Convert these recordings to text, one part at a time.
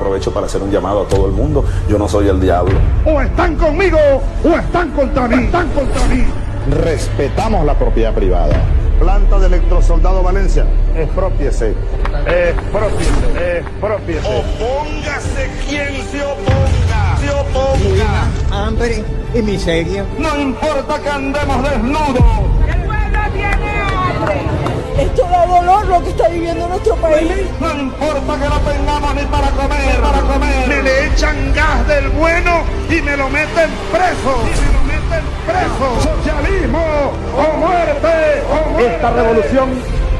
aprovecho para hacer un llamado a todo el mundo. Yo no soy el diablo. O están conmigo o están contra mí. Están contra mí. Respetamos la propiedad privada. Planta de Electrosoldado Valencia, Exprópiese. Expropiese. Opóngase quien se oponga. Se oponga. Hambre y miseria. No importa que andemos desnudos. ¡El pueblo tiene hambre! Esto da dolor lo que está viviendo nuestro país. No importa que no tengamos ni para comer. Me le echan gas del bueno y me lo meten preso. ¡Socialismo o muerte! ¡O muerte! Esta revolución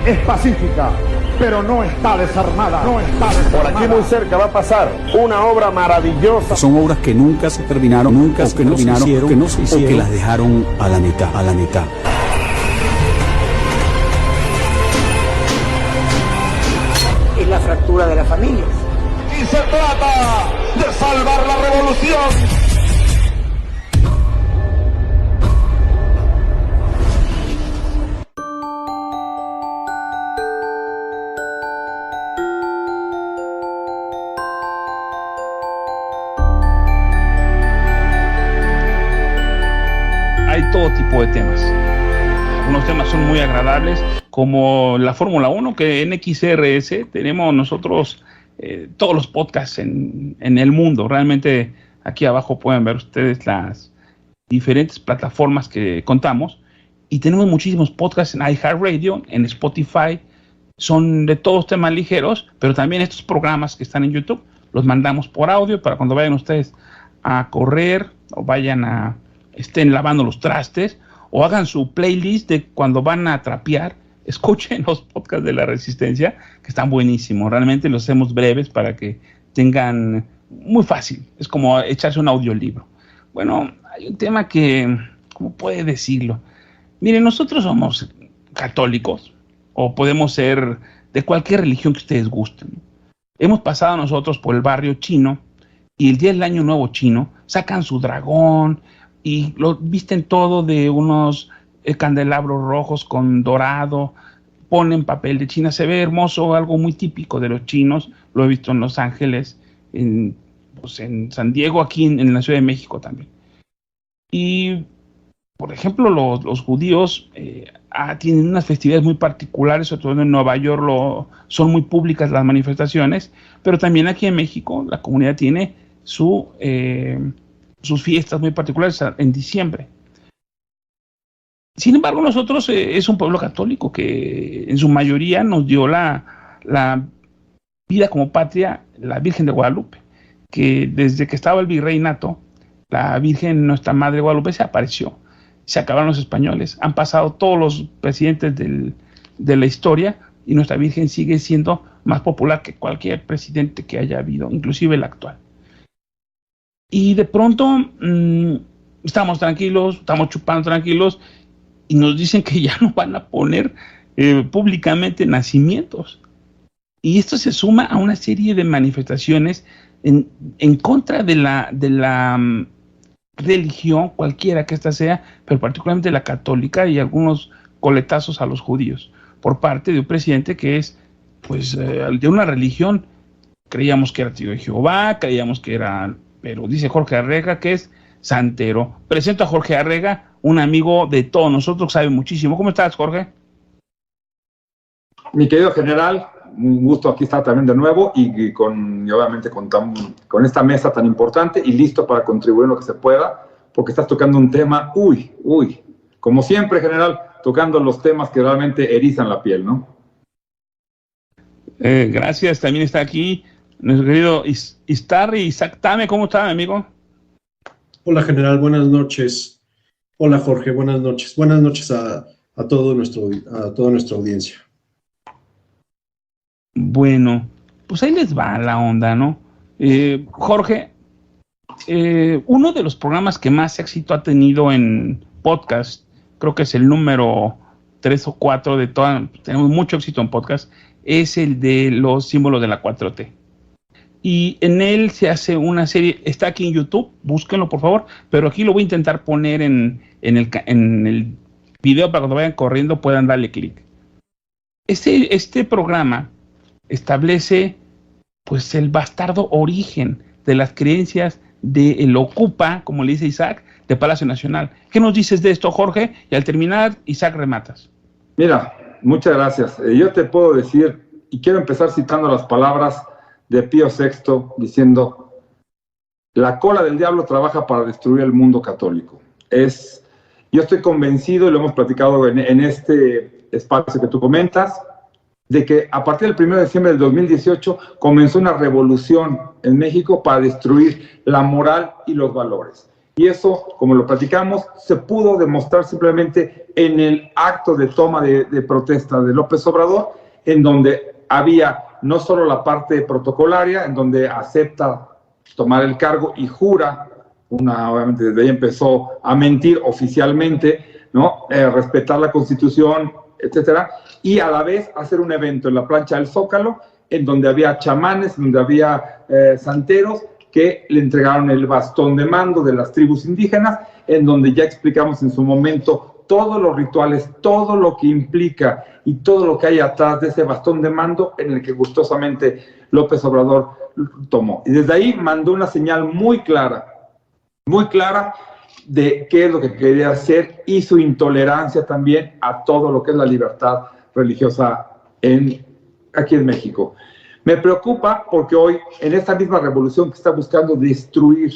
es pacífica, pero no está desarmada. Por aquí muy cerca va a pasar una obra maravillosa. Son obras que nunca se terminaron, que no se hicieron, o que las dejaron a la mitad. Es la fractura de la familia. Y se trata de salvar la revolución. Hay todo tipo de temas. Algunos temas son muy agradables, como la Fórmula 1, que en XRS tenemos nosotros todos los podcasts en el mundo. Realmente aquí abajo pueden ver ustedes las diferentes plataformas que contamos. Y tenemos muchísimos podcasts en iHeartRadio, en Spotify. Son de todos temas ligeros, pero también estos programas que están en YouTube los mandamos por audio para cuando vayan ustedes a correr o estén lavando los trastes o hagan su playlist de cuando van a trapear. Escuchen los podcasts de La Resistencia, que están buenísimos. Realmente los hacemos breves para que tengan muy fácil. Es como echarse un audiolibro. Bueno, hay un tema que, ¿cómo puede decirlo? Miren, nosotros somos católicos o podemos ser de cualquier religión que ustedes gusten. Hemos pasado nosotros por el barrio chino y el día del Año Nuevo chino sacan su dragón y lo visten todo de unos candelabros rojos con dorado, ponen papel de China, se ve hermoso, algo muy típico de los chinos. Lo he visto en Los Ángeles, en San Diego, aquí en la Ciudad de México también. Y, por ejemplo, los judíos tienen unas festividades muy particulares, sobre todo en Nueva York son muy públicas las manifestaciones, pero también aquí en México la comunidad tiene sus fiestas muy particulares en diciembre. Sin embargo, nosotros es un pueblo católico que en su mayoría nos dio la vida como patria la Virgen de Guadalupe, que desde que estaba el virreinato, la Virgen, nuestra Madre Guadalupe, se apareció. Se acabaron los españoles, han pasado todos los presidentes de la historia y nuestra Virgen sigue siendo más popular que cualquier presidente que haya habido, inclusive el actual. Y de pronto estamos tranquilos, estamos chupando tranquilos y nos dicen que ya no van a poner públicamente nacimientos. Y esto se suma a una serie de manifestaciones en contra de la religión, cualquiera que ésta sea, pero particularmente la católica, y algunos coletazos a los judíos, por parte de un presidente que es de una religión. Creíamos que era tío de Jehová, creíamos que era, pero dice Jorge Arrega que es santero. Presento a Jorge Arrega, un amigo de todos nosotros, sabe muchísimo. ¿Cómo estás, Jorge? Mi querido general, un gusto aquí estar también de nuevo y obviamente con esta mesa tan importante y listo para contribuir en lo que se pueda, porque estás tocando un tema, como siempre, general, tocando los temas que realmente erizan la piel, ¿no? Gracias, también está aquí nuestro querido Isaac Tame. ¿Cómo está, mi amigo? Hola, general, buenas noches. Hola, Jorge, buenas noches. Buenas noches a toda nuestra audiencia. Bueno, pues ahí les va la onda, ¿no? Jorge, uno de los programas que más éxito ha tenido en podcast, creo que es el número 3 o 4 de todas, tenemos mucho éxito en podcast, es el de los símbolos de la 4T. Y en él se hace una serie, está aquí en YouTube, búsquenlo por favor, pero aquí lo voy a intentar poner en el video para cuando vayan corriendo puedan darle clic. Este programa establece pues el bastardo origen de las creencias del ocupa, como le dice Isaac, de Palacio Nacional. ¿Qué nos dices de esto, Jorge? Y al terminar, Isaac, rematas. Mira, muchas gracias. Yo te puedo decir, y quiero empezar citando las palabras de Pío VI, diciendo: la cola del diablo trabaja para destruir el mundo católico. Yo estoy convencido, y lo hemos platicado en este espacio que tú comentas, de que a partir del 1 de diciembre del 2018 comenzó una revolución en México para destruir la moral y los valores. Y eso, como lo platicamos, se pudo demostrar simplemente en el acto de toma de protesta de López Obrador, en donde había no solo la parte protocolaria, en donde acepta tomar el cargo y jura, obviamente desde ahí empezó a mentir oficialmente, ¿no? Respetar la Constitución, etcétera, y a la vez hacer un evento en la plancha del Zócalo, en donde había chamanes, donde había santeros, que le entregaron el bastón de mando de las tribus indígenas, en donde ya explicamos en su momento todos los rituales, todo lo que implica y todo lo que hay atrás de ese bastón de mando, en el que gustosamente López Obrador tomó. Y desde ahí mandó una señal muy clara de qué es lo que quería hacer, y su intolerancia también a todo lo que es la libertad religiosa aquí en México. Me preocupa porque hoy, en esta misma revolución que está buscando destruir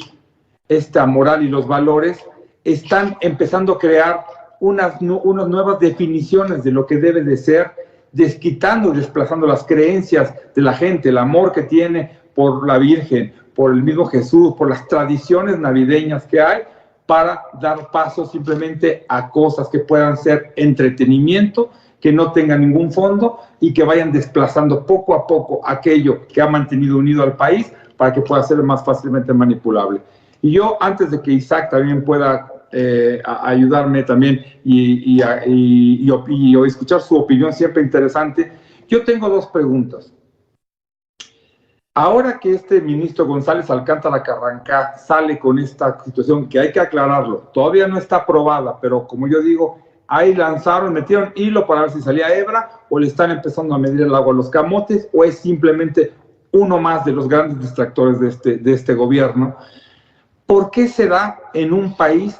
esta moral y los valores, están empezando a crear unas nuevas definiciones de lo que debe de ser, desquitando y desplazando las creencias de la gente, el amor que tiene por la Virgen, por el mismo Jesús, por las tradiciones navideñas que hay, para dar paso simplemente a cosas que puedan ser entretenimiento, que no tengan ningún fondo y que vayan desplazando poco a poco aquello que ha mantenido unido al país para que pueda ser más fácilmente manipulable. Y yo, antes de que Isaac también pueda ayudarme también y escuchar su opinión siempre interesante, yo tengo dos preguntas. Ahora que este ministro González Alcántara Carrancá sale con esta situación, que hay que aclararlo, todavía no está aprobada, pero como yo digo, ahí metieron hilo para ver si salía hebra, o le están empezando a medir el agua a los camotes, o es simplemente uno más de los grandes distractores de este gobierno. ¿Por qué se da en un país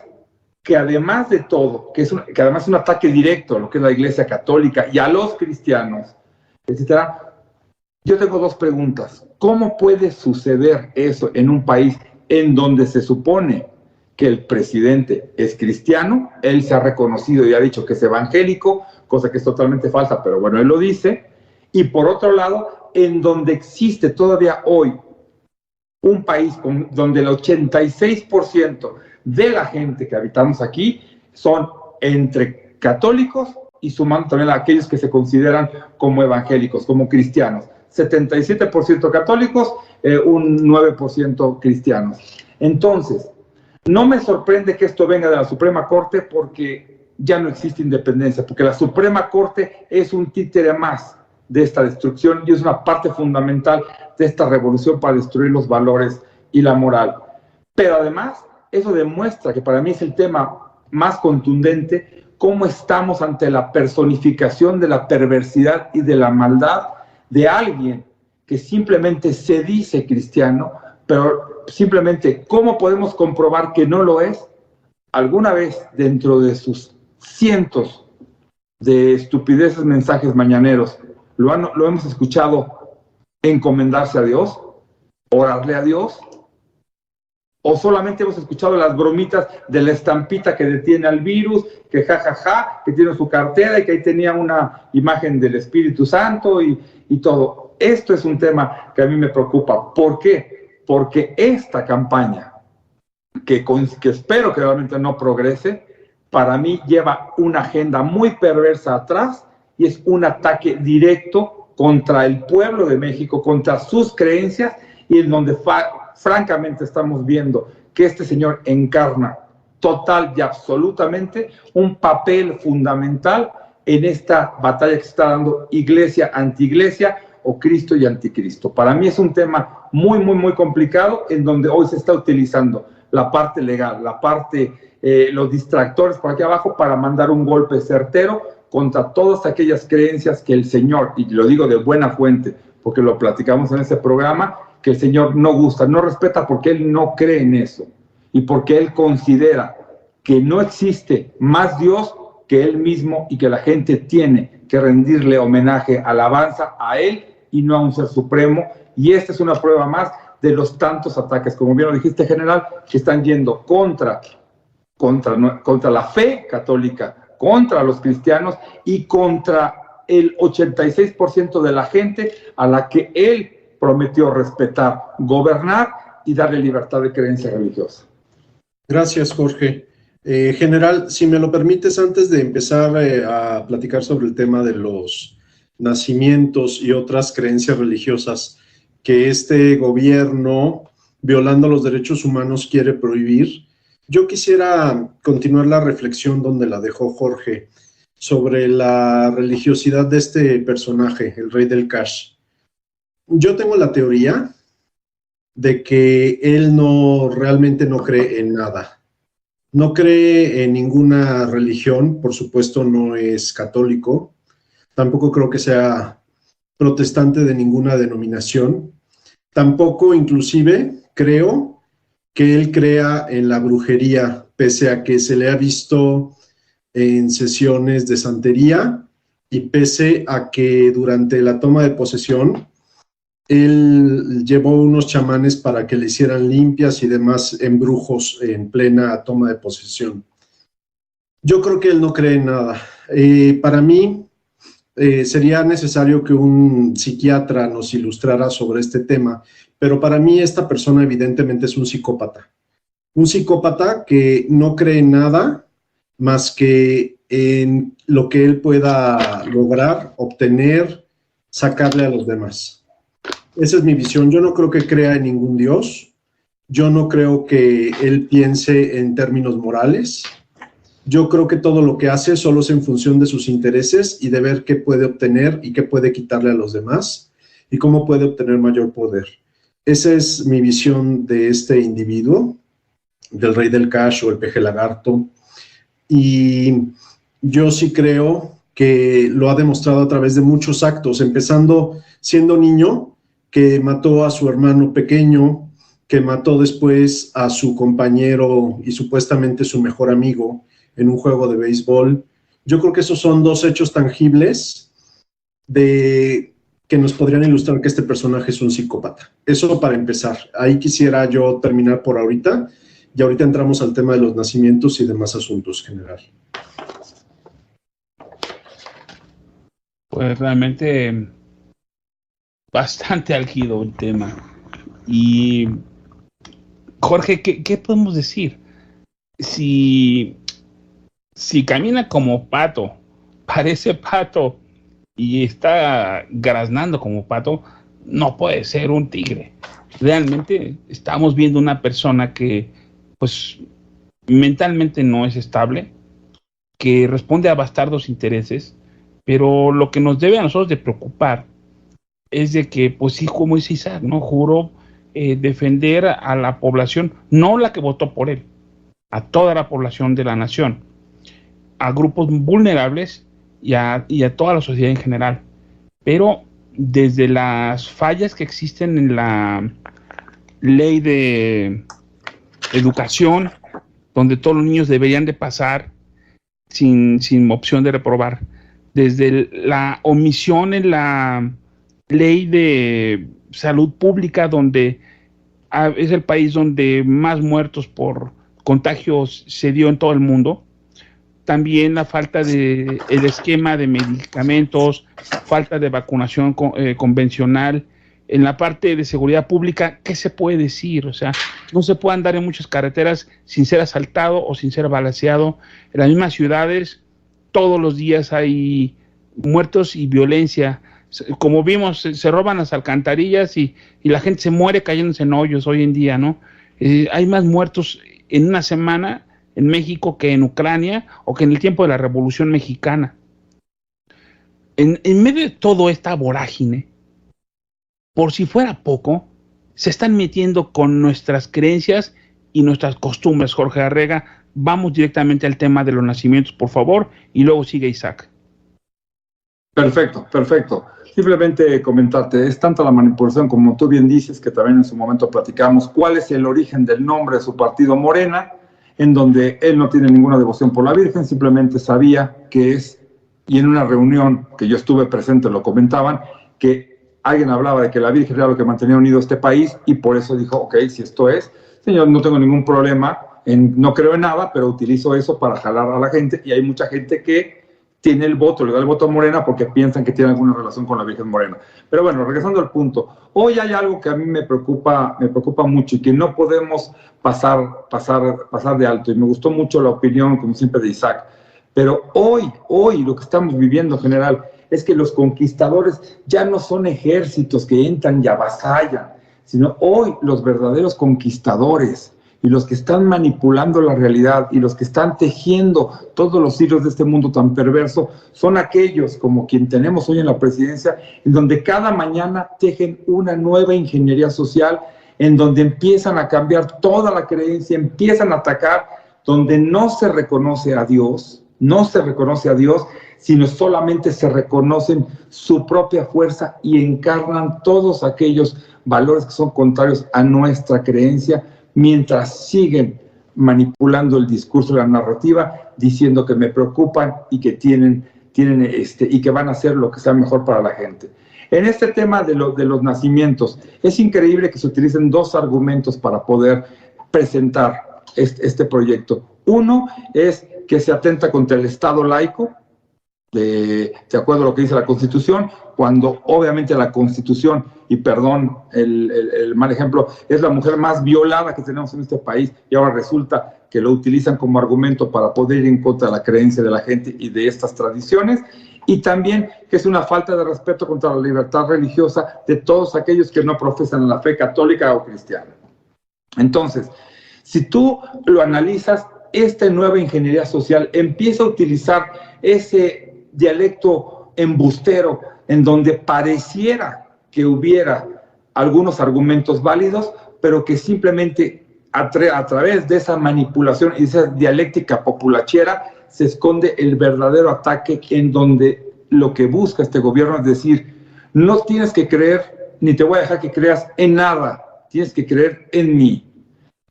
que además de todo, que además es un ataque directo a lo que es la Iglesia Católica y a los cristianos, etcétera? Yo tengo dos preguntas. ¿Cómo puede suceder eso en un país en donde se supone que el presidente es cristiano? Él se ha reconocido y ha dicho que es evangélico, cosa que es totalmente falsa, pero bueno, él lo dice. Y por otro lado, en donde existe todavía hoy un país donde el 86% de la gente que habitamos aquí son entre católicos y sumando también a aquellos que se consideran como evangélicos, como cristianos. 77% católicos, un 9% cristianos. Entonces, no me sorprende que esto venga de la Suprema Corte, porque ya no existe independencia, porque la Suprema Corte es un títere más de esta destrucción y es una parte fundamental de esta revolución para destruir los valores y la moral. Pero además, eso demuestra, que para mí es el tema más contundente, cómo estamos ante la personificación de la perversidad y de la maldad de alguien que simplemente se dice cristiano, pero simplemente, ¿cómo podemos comprobar que no lo es? Alguna vez, dentro de sus cientos de estupideces mensajes mañaneros, lo hemos escuchado encomendarse a Dios, orarle a Dios, o solamente hemos escuchado las bromitas de la estampita que detiene al virus, que jajaja, que tiene su cartera y que ahí tenía una imagen del Espíritu Santo y todo. Esto es un tema que a mí me preocupa. ¿Por qué? Porque esta campaña, que espero que realmente no progrese, para mí lleva una agenda muy perversa atrás y es un ataque directo contra el pueblo de México, contra sus creencias, y en donde francamente estamos viendo que este señor encarna total y absolutamente un papel fundamental en esta batalla que se está dando iglesia anti-iglesia o Cristo y anticristo. Para mí es un tema muy, muy, muy complicado, en donde hoy se está utilizando la parte legal, la parte, los distractores por aquí abajo, para mandar un golpe certero contra todas aquellas creencias que el Señor, y lo digo de buena fuente, porque lo platicamos en ese programa, que el Señor no gusta, no respeta porque Él no cree en eso y porque Él considera que no existe más Dios que Él mismo y que la gente tiene que rendirle homenaje, alabanza a Él y no a un ser supremo. Y esta es una prueba más de los tantos ataques, como bien lo dijiste, general, que están yendo contra la fe católica, contra los cristianos y contra el 86% de la gente a la que Él prometió respetar, gobernar y darle libertad de creencia religiosa. Gracias, Jorge. General, si me lo permites, antes de empezar a platicar sobre el tema de los nacimientos y otras creencias religiosas que este gobierno, violando los derechos humanos, quiere prohibir, yo quisiera continuar la reflexión donde la dejó Jorge sobre la religiosidad de este personaje, el Rey del Cash. Yo tengo la teoría de que él realmente no cree en nada. No cree en ninguna religión, por supuesto no es católico, tampoco creo que sea protestante de ninguna denominación, tampoco inclusive creo que él crea en la brujería, pese a que se le ha visto en sesiones de santería y pese a que durante la toma de posesión él llevó unos chamanes para que le hicieran limpias y demás embrujos en plena toma de posesión. Yo creo que él no cree en nada. Para mí sería necesario que un psiquiatra nos ilustrara sobre este tema, pero para mí esta persona evidentemente es un psicópata. Un psicópata que no cree en nada más que en lo que él pueda lograr, obtener, sacarle a los demás. Esa es mi visión. Yo no creo que crea en ningún Dios. Yo no creo que él piense en términos morales. Yo creo que todo lo que hace solo es en función de sus intereses y de ver qué puede obtener y qué puede quitarle a los demás y cómo puede obtener mayor poder. Esa es mi visión de este individuo, del Rey del Cash o el Peje Lagarto. Y yo sí creo que lo ha demostrado a través de muchos actos, empezando siendo niño, que mató a su hermano pequeño, que mató después a su compañero y supuestamente su mejor amigo en un juego de béisbol. Yo creo que esos son dos hechos tangibles que nos podrían ilustrar que este personaje es un psicópata. Eso para empezar. Ahí quisiera yo terminar por ahorita, y ahorita entramos al tema de los nacimientos y demás asuntos, general. Pues realmente bastante álgido el tema. Y Jorge, ¿qué podemos decir? Si camina como pato, parece pato y está graznando como pato, no puede ser un tigre. Realmente estamos viendo una persona que pues mentalmente no es estable, que responde a bastardos intereses, pero lo que nos debe a nosotros de preocupar es de que, pues sí, como dice Isaac, ¿no? Juró defender a la población, no la que votó por él, a toda la población de la nación, a grupos vulnerables y a toda la sociedad en general. Pero desde las fallas que existen en la ley de educación, donde todos los niños deberían de pasar sin opción de reprobar, desde la omisión en la ley de salud pública, donde es el país donde más muertos por contagios se dio en todo el mundo. También la falta de el esquema de medicamentos, falta de vacunación convencional. En la parte de seguridad pública, ¿qué se puede decir? O sea, no se puede andar en muchas carreteras sin ser asaltado o sin ser balaceado. En las mismas ciudades, todos los días hay muertos y violencia. Como vimos, se roban las alcantarillas y la gente se muere cayéndose en hoyos hoy en día, ¿no? Hay más muertos en una semana en México que en Ucrania o que en el tiempo de la Revolución Mexicana. En medio de toda esta vorágine, por si fuera poco, se están metiendo con nuestras creencias y nuestras costumbres. Jorge Arrega, vamos directamente al tema de los nacimientos, por favor, y luego sigue Isaac. Perfecto. Simplemente comentarte, es tanta la manipulación como tú bien dices, que también en su momento platicamos cuál es el origen del nombre de su partido Morena, en donde él no tiene ninguna devoción por la Virgen, simplemente sabía que es, y en una reunión que yo estuve presente lo comentaban, que alguien hablaba de que la Virgen era lo que mantenía unido este país, y por eso dijo, ok, si esto es, señor, no tengo ningún problema, no creo en nada, pero utilizo eso para jalar a la gente, y hay mucha gente que tiene el voto, le da el voto a Morena porque piensan que tiene alguna relación con la Virgen Morena. Pero bueno, regresando al punto, hoy hay algo que a mí me preocupa mucho y que no podemos pasar de alto, y me gustó mucho la opinión, como siempre, de Isaac. Pero hoy lo que estamos viviendo, general, es que los conquistadores ya no son ejércitos que entran y avasallan, sino hoy los verdaderos conquistadores y los que están manipulando la realidad y los que están tejiendo todos los hilos de este mundo tan perverso son aquellos como quien tenemos hoy en la presidencia, en donde cada mañana tejen una nueva ingeniería social, en donde empiezan a cambiar toda la creencia, empiezan a atacar, donde no se reconoce a Dios, sino solamente se reconocen su propia fuerza y encarnan todos aquellos valores que son contrarios a nuestra creencia, mientras siguen manipulando el discurso, la narrativa, diciendo que me preocupan y que y que van a hacer lo que sea mejor para la gente. En este tema de los nacimientos, es increíble que se utilicen dos argumentos para poder presentar este proyecto. Uno es que se atenta contra el Estado laico, de acuerdo a lo que dice la Constitución, cuando obviamente la Constitución, y perdón el mal ejemplo, es la mujer más violada que tenemos en este país, y ahora resulta que lo utilizan como argumento para poder ir en contra de la creencia de la gente y de estas tradiciones, y también que es una falta de respeto contra la libertad religiosa de todos aquellos que no profesan la fe católica o cristiana. Entonces, si tú lo analizas, esta nueva ingeniería social empieza a utilizar ese dialecto embustero en donde pareciera que hubiera algunos argumentos válidos, pero que simplemente a través de esa manipulación y esa dialéctica populachera se esconde el verdadero ataque, en donde lo que busca este gobierno es decir, no tienes que creer, ni te voy a dejar que creas en nada, tienes que creer en mí.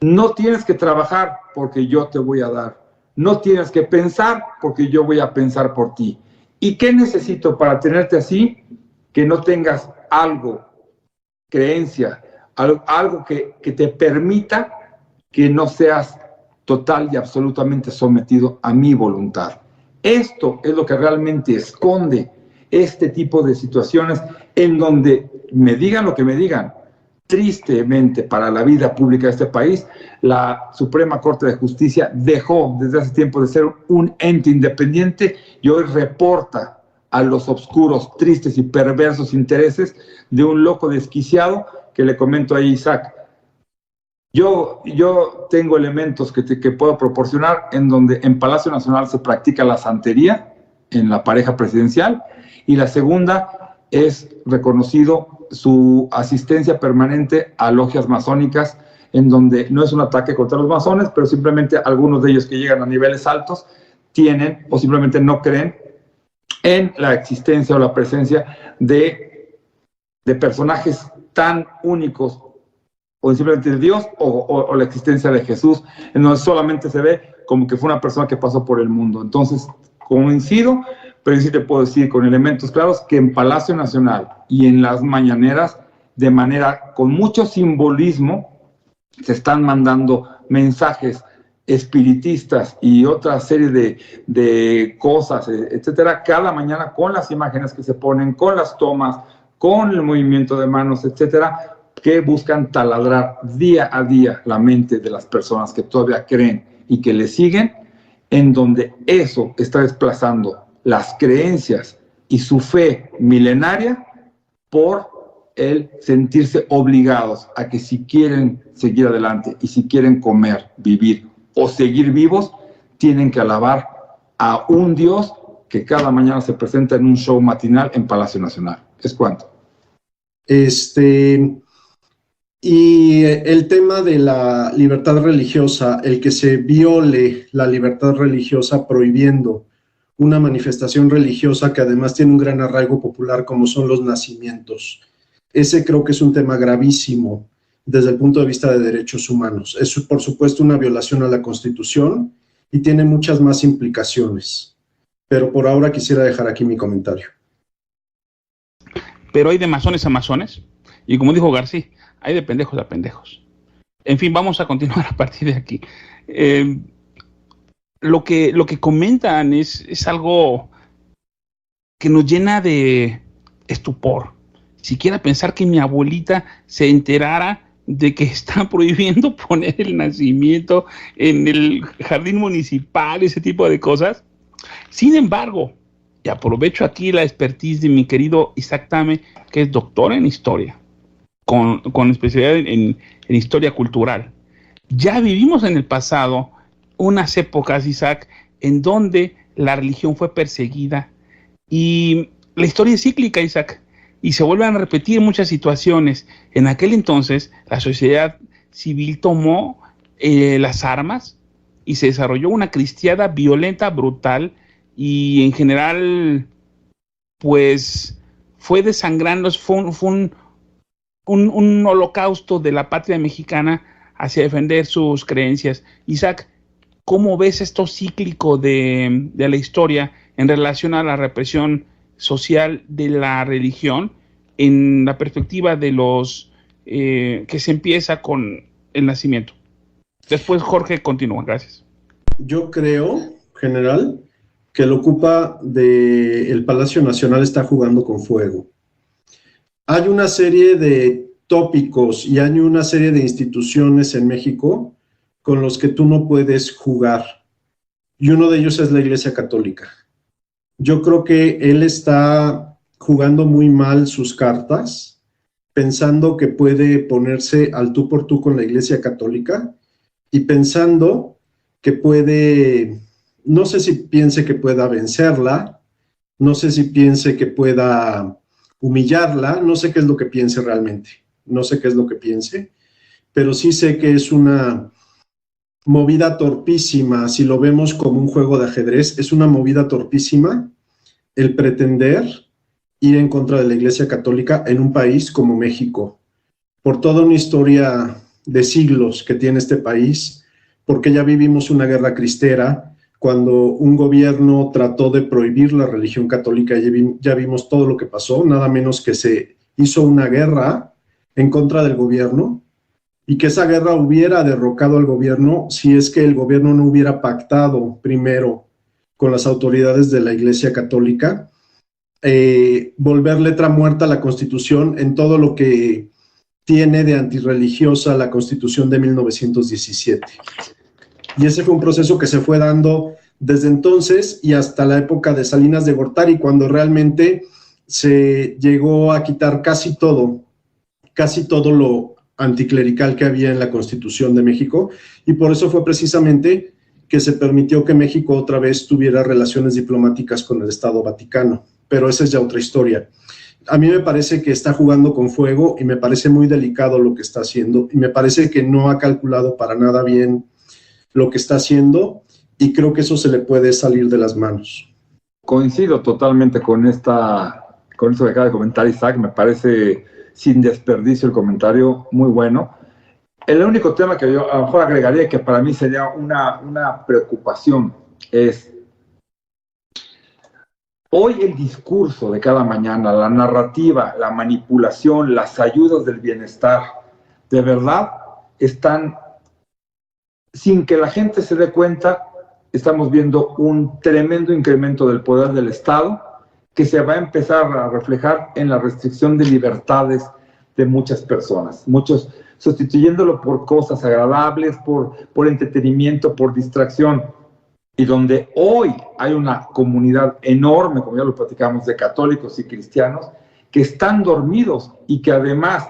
No tienes que trabajar porque yo te voy a dar. No tienes que pensar porque yo voy a pensar por ti. ¿Y qué necesito para tenerte así? Que no tengas algo, creencia, algo que te permita que no seas total y absolutamente sometido a mi voluntad. Esto es lo que realmente esconde este tipo de situaciones, en donde me digan lo que me digan. Tristemente, para la vida pública de este país, la Suprema Corte de Justicia dejó desde hace tiempo de ser un ente independiente y hoy reporta a los oscuros, tristes y perversos intereses de un loco desquiciado que le comento a Isaac. Yo tengo elementos que puedo proporcionar, en donde en Palacio Nacional se practica la santería en la pareja presidencial, y la segunda es reconocido su asistencia permanente a logias masónicas, en donde no es un ataque contra los masones, pero simplemente algunos de ellos que llegan a niveles altos tienen o simplemente no creen en la existencia o la presencia de personajes tan únicos, o simplemente de Dios o la existencia de Jesús, en donde solamente se ve como que fue una persona que pasó por el mundo. Entonces, coincido, pero sí te puedo decir con elementos claros que en Palacio Nacional y en las mañaneras, de manera con mucho simbolismo, se están mandando mensajes espiritistas y otra serie de cosas, etcétera, cada mañana, con las imágenes que se ponen, con las tomas, con el movimiento de manos, etcétera, que buscan taladrar día a día la mente de las personas que todavía creen y que le siguen, en donde eso está desplazando las creencias y su fe milenaria por el sentirse obligados a que si quieren seguir adelante y si quieren comer, vivir o seguir vivos, tienen que alabar a un Dios que cada mañana se presenta en un show matinal en Palacio Nacional. ¿Es cuánto? Y el tema de la libertad religiosa, el que se viole la libertad religiosa prohibiendo una manifestación religiosa que además tiene un gran arraigo popular como son los nacimientos. Ese creo que es un tema gravísimo desde el punto de vista de derechos humanos. Es, por supuesto, una violación a la Constitución y tiene muchas más implicaciones. Pero por ahora quisiera dejar aquí mi comentario. Pero hay de masones a masones, y como dijo García, hay de pendejos a pendejos. En fin, vamos a continuar a partir de aquí. Lo que comentan es algo que nos llena de estupor. Siquiera pensar que mi abuelita se enterara de que están prohibiendo poner el nacimiento en el jardín municipal, ese tipo de cosas. Sin embargo, y aprovecho aquí la expertise de mi querido Isaac Tame, que es doctor en historia, con especialidad en historia cultural. Ya vivimos en el pasado unas épocas, Isaac, en donde la religión fue perseguida, y la historia es cíclica, Isaac, y se vuelven a repetir muchas situaciones. En aquel entonces, la sociedad civil tomó las armas y se desarrolló una cristiada violenta, brutal, y en general, pues, fue desangrando, fue un holocausto de la patria mexicana hacia defender sus creencias. Isaac, ¿cómo ves esto cíclico de la historia en relación a la represión social de la religión en la perspectiva de los que se empieza con el nacimiento? Después Jorge continúa, gracias. Yo creo, general, que el Ocupa del Palacio Nacional está jugando con fuego. Hay una serie de tópicos y hay una serie de instituciones en México con los que tú no puedes jugar, y uno de ellos es la Iglesia Católica. Yo creo que él está jugando muy mal sus cartas, pensando que puede ponerse al tú por tú con la Iglesia Católica y pensando que puede, no sé si piense que pueda vencerla, no sé si piense que pueda humillarla, no sé qué es lo que piense realmente, no sé qué es lo que piense, pero sí sé que es una movida torpísima. Si lo vemos como un juego de ajedrez, es una movida torpísima el pretender ir en contra de la Iglesia Católica en un país como México, por toda una historia de siglos que tiene este país, porque ya vivimos una guerra cristera, cuando un gobierno trató de prohibir la religión católica, ya vimos todo lo que pasó, nada menos que se hizo una guerra en contra del gobierno, y que esa guerra hubiera derrocado al gobierno si es que el gobierno no hubiera pactado primero con las autoridades de la Iglesia Católica, volver letra muerta a la Constitución en todo lo que tiene de antirreligiosa la Constitución de 1917. Y ese fue un proceso que se fue dando desde entonces y hasta la época de Salinas de Gortari, cuando realmente se llegó a quitar casi todo lo anticlerical que había en la Constitución de México, y por eso fue precisamente que se permitió que México otra vez tuviera relaciones diplomáticas con el Estado Vaticano, pero esa es ya otra historia. A mí me parece que está jugando con fuego y me parece muy delicado lo que está haciendo, y me parece que no ha calculado para nada bien lo que está haciendo, y creo que eso se le puede salir de las manos. Coincido totalmente con esto que acaba de comentar Isaac, me parece sin desperdicio el comentario, muy bueno. El único tema que yo a lo mejor agregaría, que para mí sería una preocupación, es hoy el discurso de cada mañana, la narrativa, la manipulación, las ayudas del bienestar, de verdad están, sin que la gente se dé cuenta, estamos viendo un tremendo incremento del poder del Estado que se va a empezar a reflejar en la restricción de libertades de muchas personas, muchos sustituyéndolo por cosas agradables, por entretenimiento, por distracción, y donde hoy hay una comunidad enorme, como ya lo platicamos, de católicos y cristianos, que están dormidos y que además,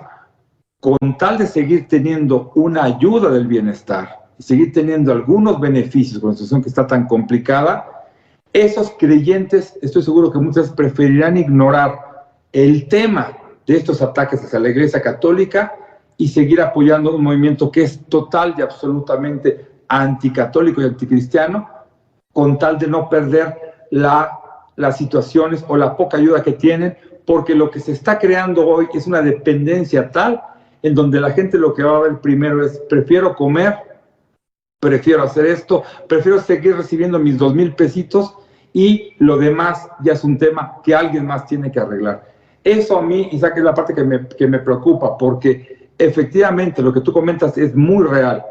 con tal de seguir teniendo una ayuda del bienestar y seguir teniendo algunos beneficios con la situación que está tan complicada, esos creyentes, estoy seguro que muchas preferirán ignorar el tema de estos ataques hacia la Iglesia Católica y seguir apoyando un movimiento que es total y absolutamente anticatólico y anticristiano, con tal de no perder las situaciones o la poca ayuda que tienen, porque lo que se está creando hoy es una dependencia tal en donde la gente lo que va a ver primero es: prefiero comer, prefiero hacer esto, prefiero seguir recibiendo mis 2,000 pesitos, y lo demás ya es un tema que alguien más tiene que arreglar. Eso a mí, Isaac, es la parte que me preocupa, porque efectivamente lo que tú comentas es muy real,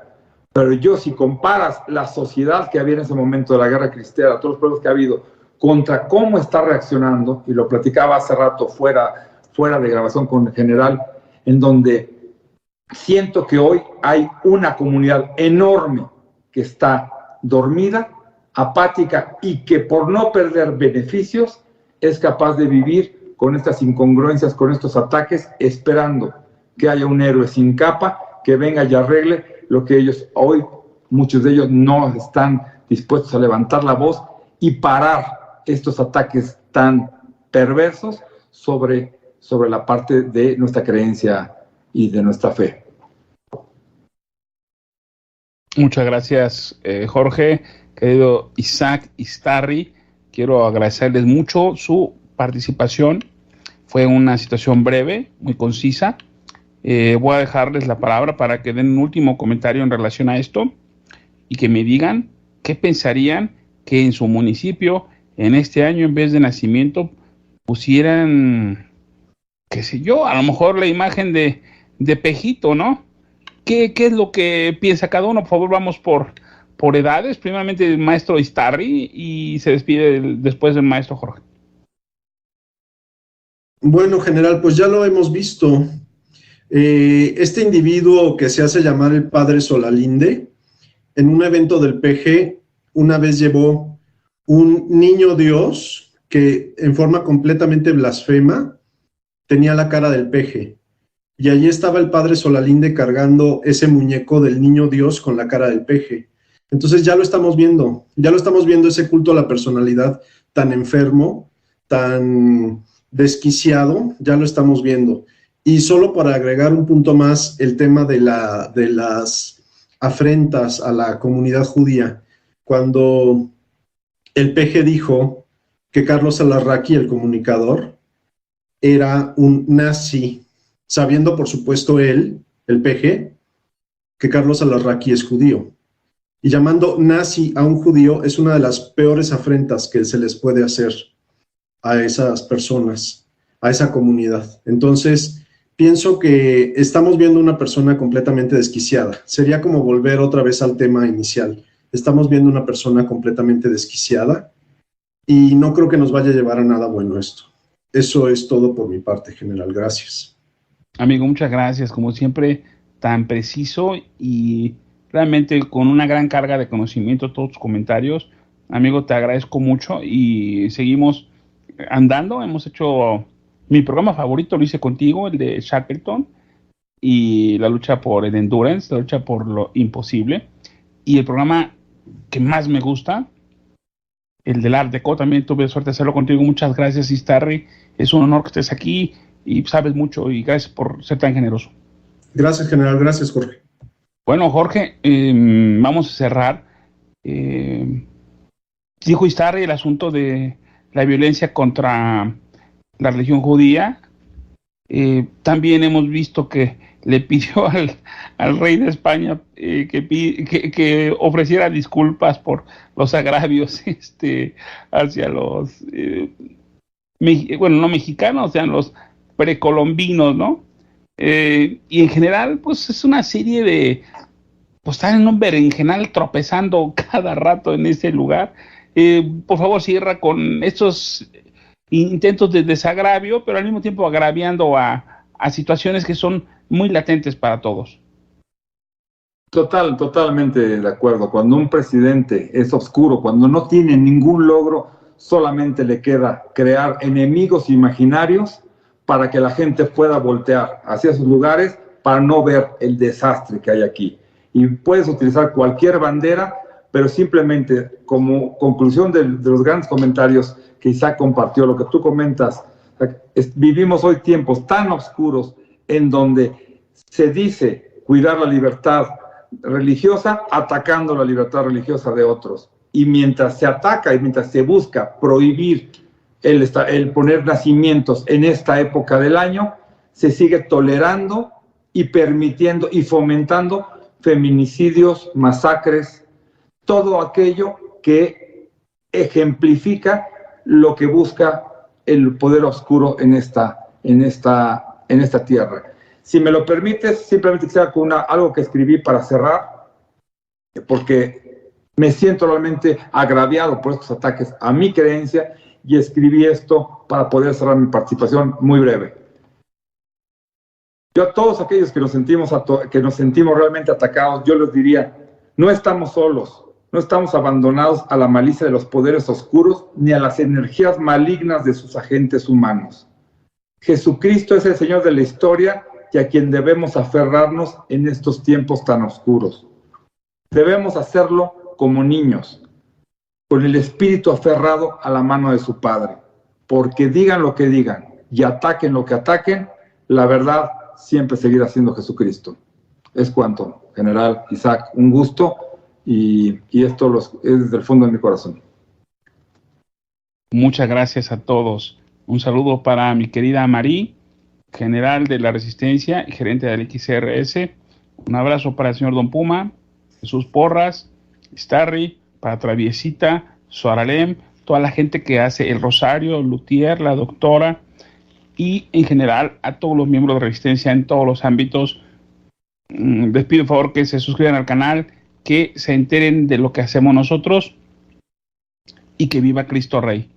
pero si comparas la sociedad que había en ese momento de la guerra cristera, todos los problemas que ha habido, contra cómo está reaccionando, y lo platicaba hace rato fuera de grabación con el general, en donde siento que hoy hay una comunidad enorme que está dormida, apática, y que por no perder beneficios es capaz de vivir con estas incongruencias, con estos ataques, esperando que haya un héroe sin capa que venga y arregle lo que ellos hoy, muchos de ellos no están dispuestos a levantar la voz y parar estos ataques tan perversos sobre la parte de nuestra creencia y de nuestra fe. Muchas gracias, Jorge. Querido Isaac Iztarry, quiero agradecerles mucho su participación. Fue una situación breve, muy concisa. Voy a dejarles la palabra para que den un último comentario en relación a esto y que me digan qué pensarían que en su municipio, en este año, en vez de nacimiento, pusieran, qué sé yo, a lo mejor la imagen de Pejito, ¿no? ¿Qué es lo que piensa cada uno? Por favor, vamos por edades. Primeramente el maestro Iztarry y se despide después del maestro Jorge. Bueno, general, pues ya lo hemos visto. Este individuo que se hace llamar el padre Solalinde, en un evento del PG, una vez llevó un niño Dios que en forma completamente blasfema tenía la cara del PG. Y allí estaba el padre Solalinde cargando ese muñeco del niño Dios con la cara del PG. Entonces ya lo estamos viendo ese culto a la personalidad tan enfermo, tan desquiciado, ya lo estamos viendo. Y solo para agregar un punto más, el tema de las afrentas a la comunidad judía. Cuando el PG dijo que Carlos Alarraqui, el comunicador, era un nazi, sabiendo por supuesto él, el PG, que Carlos Alarraqui es judío. Y llamando nazi a un judío es una de las peores afrentas que se les puede hacer a esas personas, a esa comunidad. Entonces, pienso que estamos viendo una persona completamente desquiciada. Sería como volver otra vez al tema inicial. Estamos viendo una persona completamente desquiciada y no creo que nos vaya a llevar a nada bueno esto. Eso es todo por mi parte, general. Gracias. Amigo, muchas gracias. Como siempre, tan preciso y realmente con una gran carga de conocimiento todos tus comentarios. Amigo, te agradezco mucho y seguimos andando. Hemos hecho mi programa favorito, lo hice contigo, el de Shackleton, y la lucha por el endurance, la lucha por lo imposible. Y el programa que más me gusta, el del Art Deco, también tuve suerte de hacerlo contigo. Muchas gracias, Iztarry. Es un honor que estés aquí y sabes mucho, y gracias por ser tan generoso. Gracias, general. Gracias, Jorge. Bueno, Jorge, vamos a cerrar. Dijo Iztarry el asunto de la violencia contra la religión judía. También hemos visto que le pidió al rey de España que ofreciera disculpas por los agravios hacia los, no mexicanos, sean los precolombinos, ¿no? Y en general, pues es una serie de, pues están en un berenjenal tropezando cada rato en ese lugar. Por favor, cierra con estos intentos de desagravio, pero al mismo tiempo agraviando a situaciones que son muy latentes para todos. Totalmente de acuerdo. Cuando un presidente es oscuro, cuando no tiene ningún logro, solamente le queda crear enemigos imaginarios para que la gente pueda voltear hacia esos lugares para no ver el desastre que hay aquí. Y puedes utilizar cualquier bandera, pero simplemente como conclusión de los grandes comentarios que Isaac compartió, lo que tú comentas, vivimos hoy tiempos tan oscuros en donde se dice cuidar la libertad religiosa atacando la libertad religiosa de otros. y mientras se ataca y mientras se busca prohibir el poner nacimientos en esta época del año, se sigue tolerando y permitiendo y fomentando feminicidios, masacres, todo aquello que ejemplifica lo que busca el poder oscuro en esta tierra. Si me lo permites, simplemente quisiera con algo que escribí para cerrar, porque me siento realmente agraviado por estos ataques a mi creencia, y escribí esto para poder cerrar mi participación muy breve. Yo a todos aquellos que nos sentimos realmente atacados, yo les diría, no estamos solos, no estamos abandonados a la malicia de los poderes oscuros ni a las energías malignas de sus agentes humanos. Jesucristo es el Señor de la historia y a quien debemos aferrarnos en estos tiempos tan oscuros. Debemos hacerlo como niños, con el espíritu aferrado a la mano de su Padre, porque digan lo que digan y ataquen lo que ataquen, la verdad siempre seguirá siendo Jesucristo. Es cuanto, General Isaac, un gusto, y esto es desde el fondo de mi corazón. Muchas gracias a todos. Un saludo para mi querida Marí, general de la Resistencia y gerente del XRS. Un abrazo para el señor Don Puma, Jesús Porras, Starry, para Traviesita, Suaralem, toda la gente que hace el Rosario, Lutier, la doctora, y en general a todos los miembros de Resistencia en todos los ámbitos. Les pido por favor que se suscriban al canal, que se enteren de lo que hacemos nosotros y que viva Cristo Rey.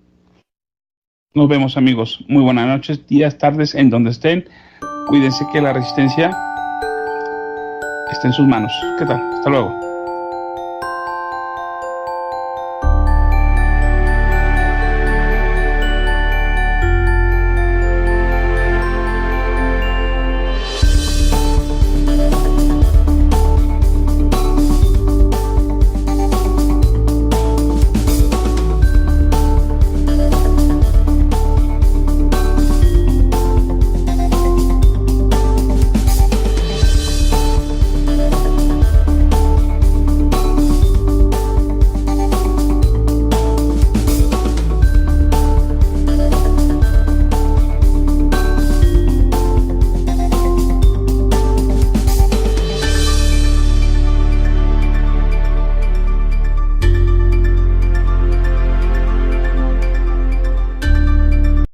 Nos vemos, amigos. Muy buenas noches, días, tardes, en donde estén. Cuídense que la Resistencia está en sus manos. ¿Qué tal? Hasta luego.